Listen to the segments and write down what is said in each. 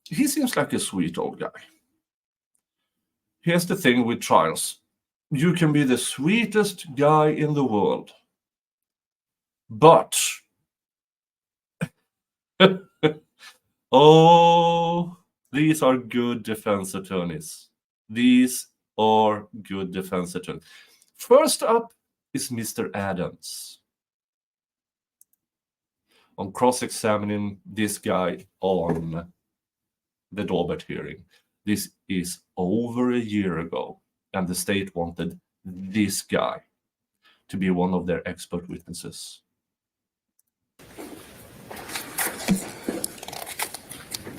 he seems like a sweet old guy. Here's the thing with trials. You can be the sweetest guy in the world, but oh, these are good defense attorneys. These are good defense attorneys. First up is Mr. Adams. On cross-examining this guy on the Daubert hearing. This is over a year ago, and the state wanted this guy to be one of their expert witnesses.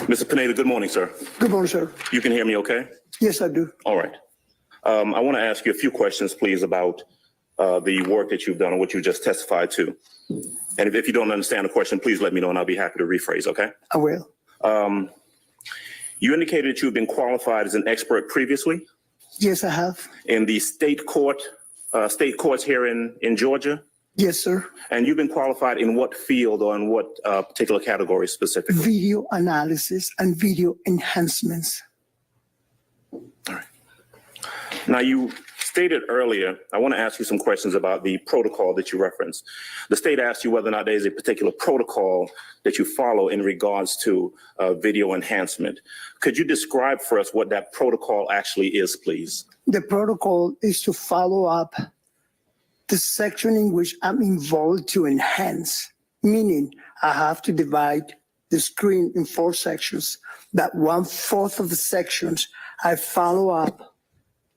Mr. Pineda, good morning, sir. Good morning, sir. You can hear me okay? Yes, I do. All right. I want to ask you a few questions, please, about the work that you've done and what you just testified to. And if you don't understand the question, please let me know and I'll be happy to rephrase, okay? I will. You indicated that you've been qualified as an expert previously Yes, I have. in the state courts here in Georgia. Yes, sir. And you've been qualified in what field or in what particular category specifically? Video analysis and video enhancements. All right. Now, you stated earlier, I want to ask you some questions about the protocol that you referenced. The state asked you whether or not there is a particular protocol that you follow in regards to video enhancement. Could you describe for us what that protocol actually is, please? The protocol is to follow up the section in which I'm involved to enhance, meaning I have to divide the screen in 4 sections. That 1/4 of the sections, I follow up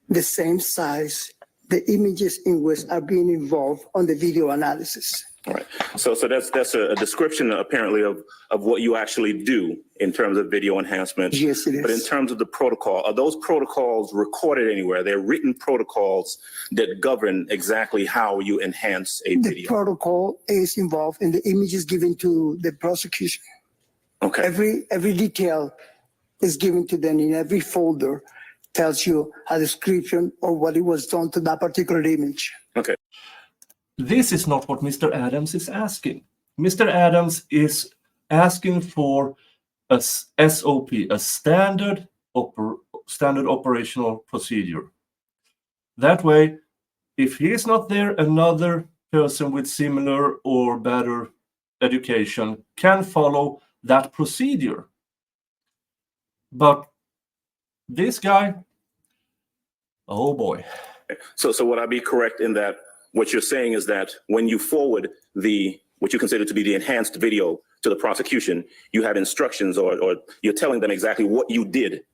the same size, the images in which are being involved on the video analysis. All right. So that's a description apparently of what you actually do in terms of video enhancement. Yes, it is. But in terms of the protocol, are those protocols recorded anywhere? They're written protocols that govern exactly how you enhance a The video. protocol is involved in the images given to the prosecution. Okay. Every detail is given to them in every folder, tells you a description of what it was done to that particular image. Okay. This is not what Mr. Adams is asking. Mr. Adams is asking for a SOP, a standard operational procedure. That way, if he is not there, another person with similar or better education can follow that procedure. But this guy, oh boy. So would I be correct in that what you're saying is that when you forward what you consider to be the enhanced video to the prosecution, you have instructions or you're telling them exactly what you did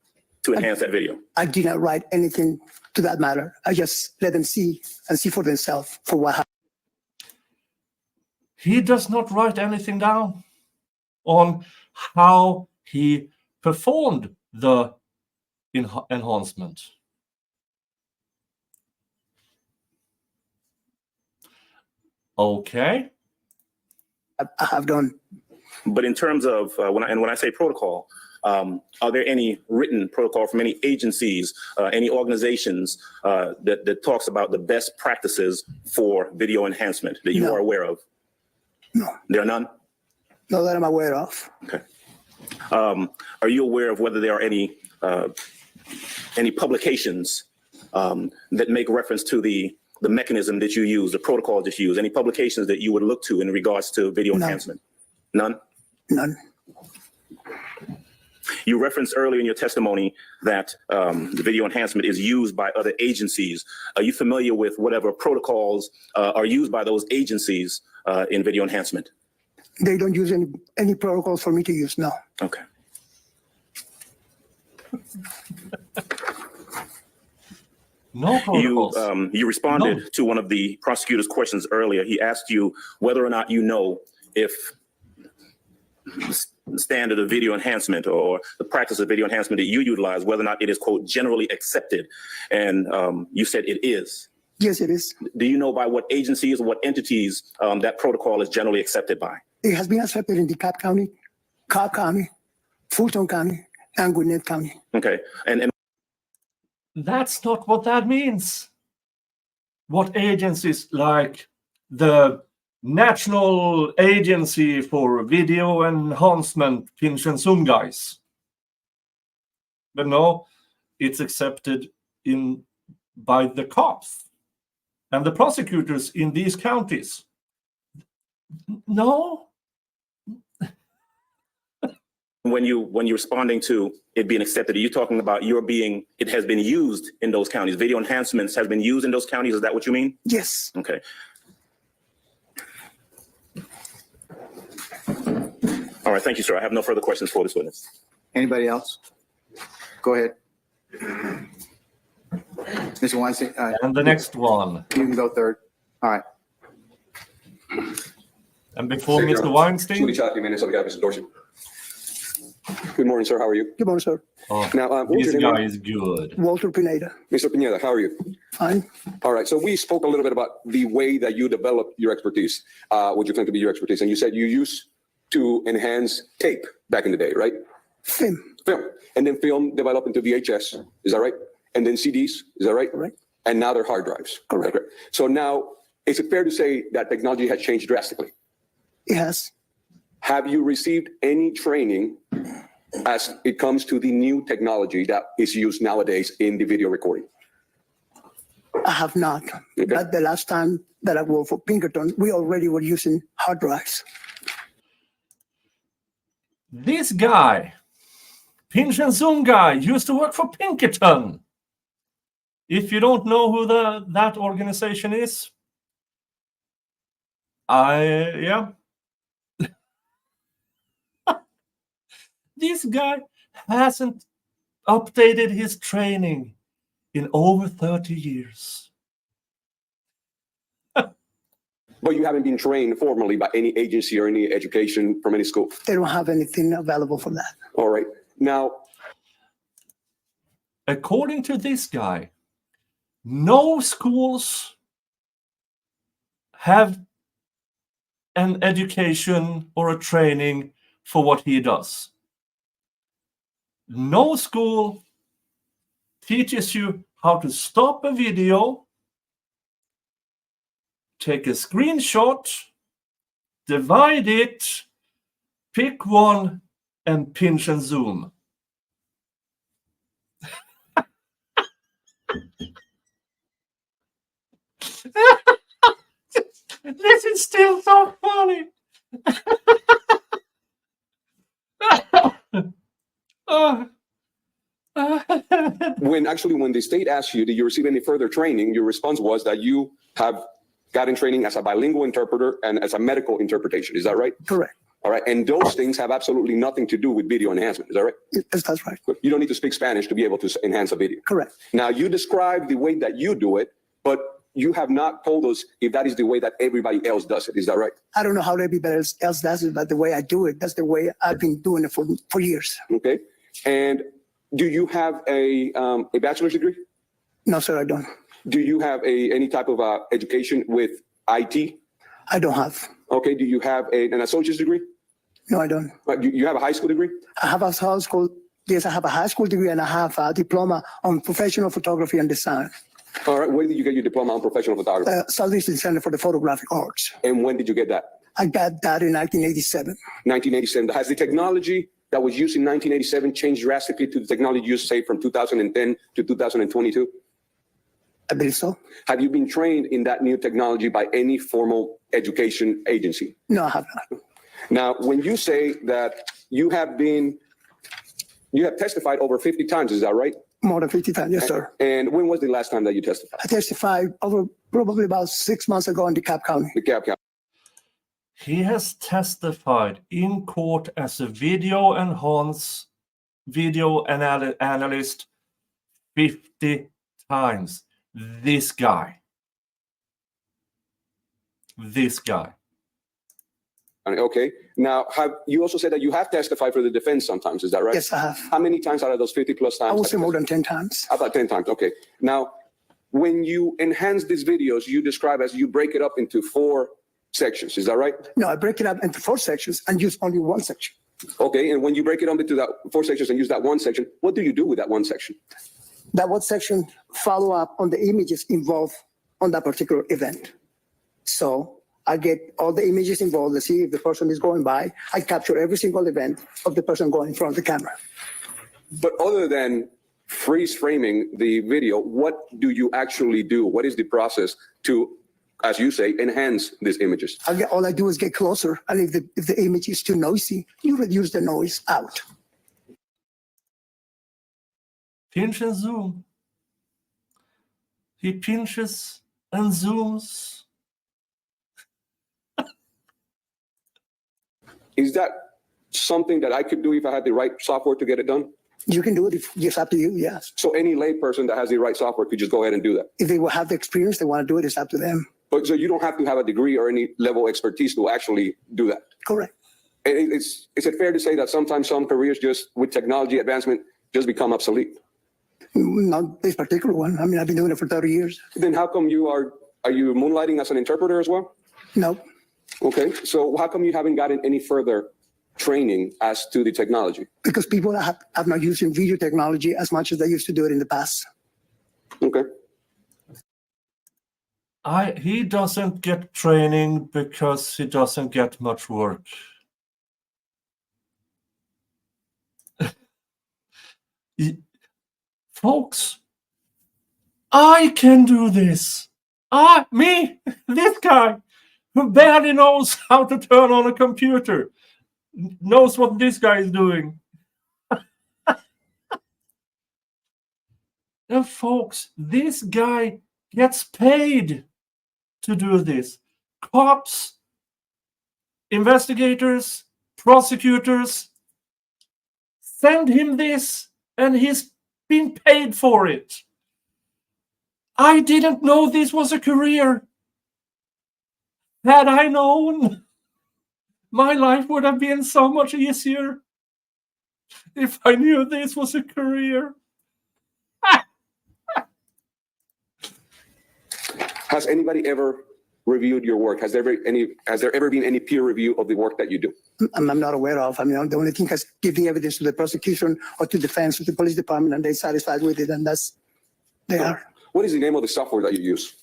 to enhance that video? I did not write anything to that matter. I just let them see and see for themselves for what happened. He does not write anything down on how he performed the enhancement. Okay. I have done. But in terms of when I say protocol, are there any written protocol from any agencies, any organizations that talks about the best practices for video enhancement that you are aware of? No. There are none? Not that I'm aware of. Okay. Are you aware of whether there are any publications that make reference to the mechanism that you use, the protocol that you use, any publications that you would look to in regards to video enhancement? None? None. You referenced earlier in your testimony that the video enhancement is used by other agencies. Are you familiar with whatever protocols are used by those agencies in video enhancement? They don't use any protocols for me to use, no. Okay. No protocols. You responded to one of the prosecutor's questions earlier. He asked you whether or not you know if the standard of video enhancement or the practice of video enhancement that you utilize, whether or not it is, quote, generally accepted. And you said it is. Yes, it is. Do you know by what agencies or what entities that protocol is generally accepted by? It has been accepted in DeKalb County, Cobb County, Fulton County, and Gwinnett County. Okay. And That's not what that means. What agencies like the National Agency for Video Enhancement, Finch and Zoom guys? But no, it's accepted by the cops and the prosecutors in these counties. No. When you're responding to it being accepted, are you talking about it has been used in those counties? Video enhancements has been used in those counties. Is that what you mean? Yes. Okay. All right. Thank you, sir. I have no further questions for this witness. Anybody else? Go ahead. Mr. Weinstein, And the next one. you can go third. All right. And before Mr. Weinstein. Good morning, sir. How are you? Good morning, sir. Oh, Now, what was this your name? guy is good. Walter Pineda. Mr. Pineda, how are you? Fine. All right. So we spoke a little bit about the way that you develop your expertise, what you claim to be your expertise. And you said you used to enhance tape back in the day, right? Film. Film. And then film developed into VHS. Is that right? And then CDs. Is that right? Correct. And now they're hard drives. Correct. Okay. So now, is it fair to say that technology has changed drastically? It has. Have you received any training as it comes to the new technology that is used nowadays in the video recording? I have not. Okay. But the last time that I worked for Pinkerton, we already were using hard drives. This guy, Pinch and Zoom guy, used to work for Pinkerton. If you don't know who that organization is, yeah. This guy hasn't updated his training in over 30 years. But you haven't been trained formally by any agency or any education from any school. They don't have anything available for that. All right. Now, According to this guy, no schools have an education or a training for what he does. No school teaches you how to stop a video, take a screenshot, divide it, pick one, and pinch and zoom. This is still so funny. when the state asked you, did you receive any further training? Your response was that you have gotten training as a bilingual interpreter and as a medical interpretation. Is that right? Correct. All right. And those things have absolutely nothing to do with video enhancement. Is that right? Yes, that's right. You don't need to speak Spanish to be able to enhance a video. Correct. Now, you describe the way that you do it, but you have not told us if that is the way that everybody else does it. Is that right? I don't know how everybody else does it, but the way I do it, that's the way I've been doing it for years. Okay. And do you have a bachelor's degree? No, sir, I don't. Do you have any type of education with IT? I don't have. Okay. Do you have an associate's degree? No, I don't. You have a high school degree? I have a high school. Yes, I have a high school degree and I have a diploma on professional photography and design. All right. Where did you get your diploma on professional photography? Southeastern Center for the Photographic Arts. And when did you get that? I got that in 1987. 1987. Has the technology that was used in 1987 changed drastically to the technology used, say, from 2010 to 2022? I believe so. Have you been trained in that new technology by any formal education agency? No, I have not. Now, when you say that you have testified over 50 times, is that right? More than 50 times, yes, sir. And when was the last time that you testified? I testified over probably about 6 months ago in DeKalb County. DeKalb County. He has testified in court as a video analyst 50 times. This guy. Okay. Now, you also said that you have testified for the defense sometimes, is that right? Yes, I have. How many times out of those 50 plus times? I would say more than 10 times. About 10 times. Okay. Now, when you enhance these videos, you describe as you break it up into 4 sections. Is that right? No, I break it up into 4 sections and use only one section. Okay. And when you break it up into that 4 sections and use that one section, what do you do with that one section? That one section follow up on the images involved on that particular event. So I get all the images involved. Let's see if the person is going by. I capture every single event of the person going in front of the camera. But other than freeze framing the video, what do you actually do? What is the process to, as you say, enhance these images? All I do is get closer. And if the image is too noisy, you reduce the noise out. Pinch and zoom. He pinches and zooms. Is that something that I could do if I had the right software to get it done? You can do it if it's up to you, yes. So any layperson that has the right software could just go ahead and do that? If they will have the experience, they want to do it, it's up to them. But so you don't have to have a degree or any level of expertise to actually do that? Correct. Is it fair to say that sometimes some careers just with technology advancement just become obsolete? Not this particular one. I mean, I've been doing it for 30 years. Then how come are you moonlighting as an interpreter as well? No, Okay, so how come you haven't gotten any further training as to the technology? because people have not using video technology as much as they used to do it in the past. Okay, He doesn't get training because he doesn't get much work. Folks, I can do this. Me, this guy, who barely knows how to turn on a computer, knows what this guy is doing. And folks, this guy gets paid to do this. Cops, investigators, prosecutors send him this, and he's been paid for it. I didn't know this was a career. Had I known, my life would have been so much easier if I knew this was a career. has anybody ever reviewed your work? Has there ever been any peer review of the work that you do? I'm not aware of. I mean, the only thing is giving evidence to the prosecution or to defense or the police department, and they're satisfied with it, and they are. What is the name of the software that you use?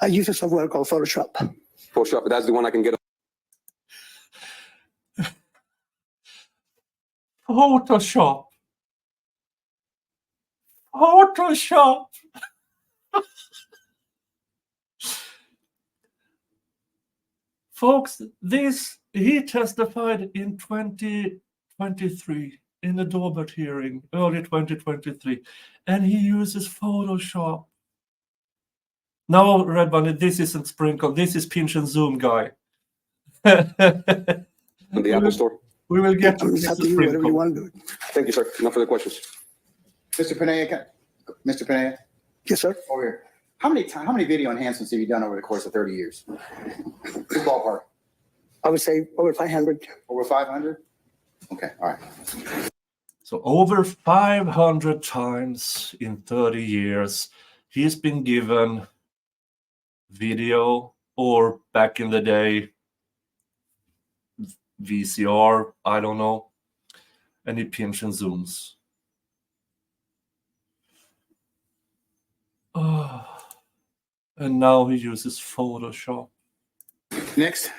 I use a software called Photoshop. Photoshop, that's the one I can get. Photoshop. Photoshop. Folks, he testified in 2023 in the Daubert hearing, early 2023, and he uses Photoshop. No, Red Bunny, this isn't Sprinkle. This is Pinch and Zoom guy. On the Apple Store. We will get to It's up to you, whatever you want to do. Thank you, sir. No further questions. Mr. Pineda, Mr. Pineda, Yes, sir. over here. How many video enhancements have you done over the course of 30 years? Good ballpark. I would say over 500. Over 500? Okay, all right. So over 500 times in 30 years, he's been given video, or back in the day, VCR, I don't know, and he pinch and zooms. And now he uses Photoshop. Next.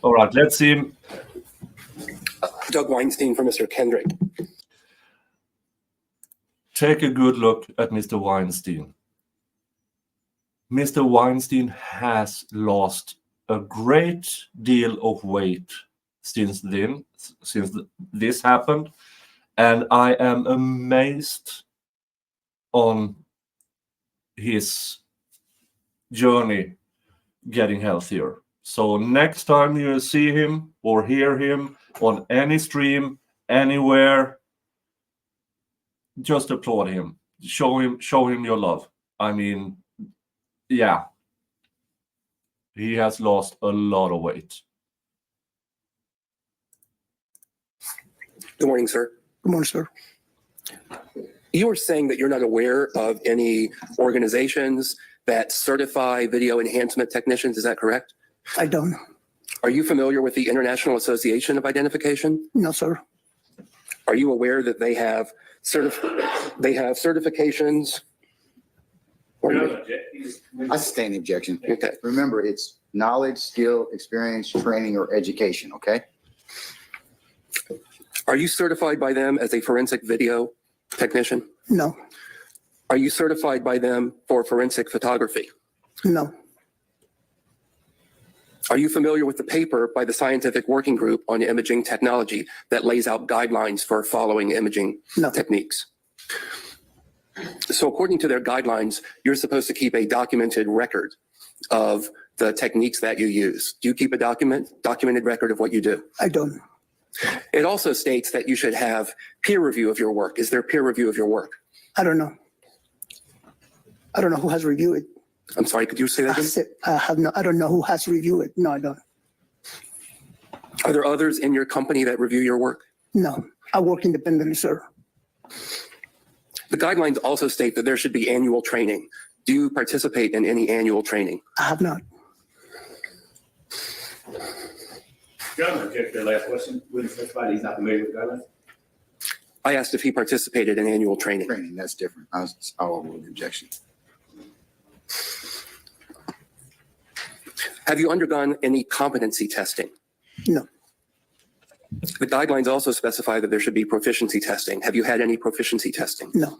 All right, let's see him. Doug Weinstein for Mr. Kendrick. Take a good look at Mr. Weinstein. Mr. Weinstein has lost a great deal of weight since this happened, and I am amazed on his journey getting healthier. So next time you see him or hear him on any stream, anywhere, just applaud him. Show him your love. I mean, yeah. He has lost a lot of weight. Good morning, sir. Good morning, sir. You were saying that you're not aware of any organizations that certify video enhancement technicians. Is that correct? I don't. Are you familiar with the International Association of Identification? No, sir. Are you aware that they have certifications? I sustain the objection. Okay. Remember, it's knowledge, skill, experience, training, or education, okay? Are you certified by them as a forensic video technician? No, Are you certified by them for forensic photography? no, Are you familiar with the paper by the Scientific Working Group on Imaging Technology that lays out guidelines for following imaging No. techniques? So according to their guidelines, you're supposed to keep a documented record of the techniques that you use. Do you keep a documented record of what you do? I don't. It also states that you should have peer review of your work. Is there peer review of your work? I don't know. I don't know who has reviewed it. I'm sorry, could you say that again? I don't know who has reviewed it. No, I don't. Are there others in your company that review your work? No, I work independently, sir. The guidelines also state that there should be annual training. Do you participate in any annual training? I have not. Gentlemen, object to the last question. Witness testified he's not familiar with the guidelines. I asked if he participated in annual training. Training, that's different. I'll overrule the objection. Have you undergone any competency testing? No, The guidelines also specify that there should be proficiency testing. Have you had any proficiency testing? no,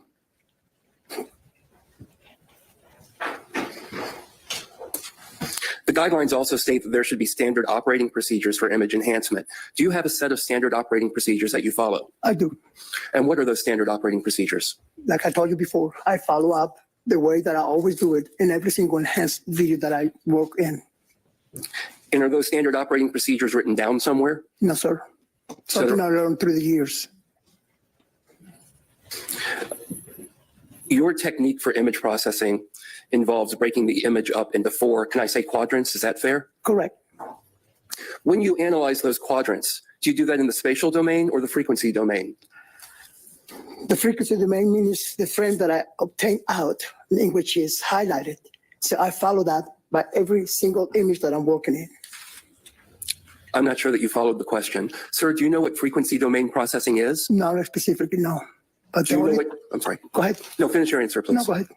The guidelines also state that there should be standard operating procedures for image enhancement. Do you have a set of standard operating procedures that you follow? I do. And what are those standard operating procedures? Like I told you before, I follow up the way that I always do it in every single enhanced video that I work in. And are those standard operating procedures written down somewhere? No, sir. So Something I learned through the years. Your technique for image processing involves breaking the image up into 4, can I say quadrants? Is that fair? Correct. When you analyze those quadrants, do you do that in the spatial domain or the frequency domain? The frequency domain means the frame that I obtain out, in which is highlighted. So I follow that by every single image that I'm working in. I'm not sure that you followed the question. Sir, do you know what frequency domain processing is? Not specifically, no. But Do the you know only, what, I'm sorry. go ahead. No, finish your answer, please. No, go ahead.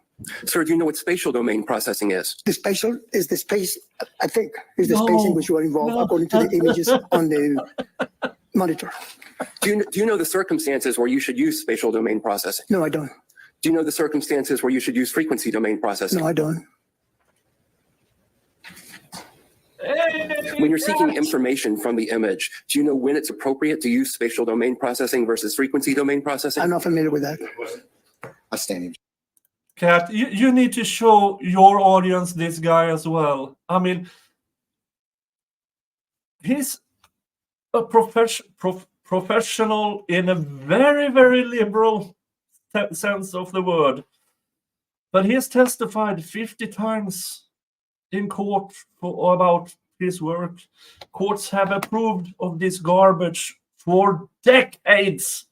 Sir, do you know what spatial domain processing is? The spatial is the space, I think, is the No, space in which you are involved no. according to the images on the monitor. Do you know the circumstances where you should use spatial domain processing? No, I don't. Do you know the circumstances where you should use frequency domain processing? No, I don't. When you're seeking information from the image, do you know when it's appropriate to use spatial domain processing versus frequency domain processing? I'm not familiar with that. I stand in. Kat, you need to show your audience this guy as well. I mean, he's a professional in a very, very liberal sense of the word. But he has testified 50 times in court about his work. Courts have approved of this garbage for decades.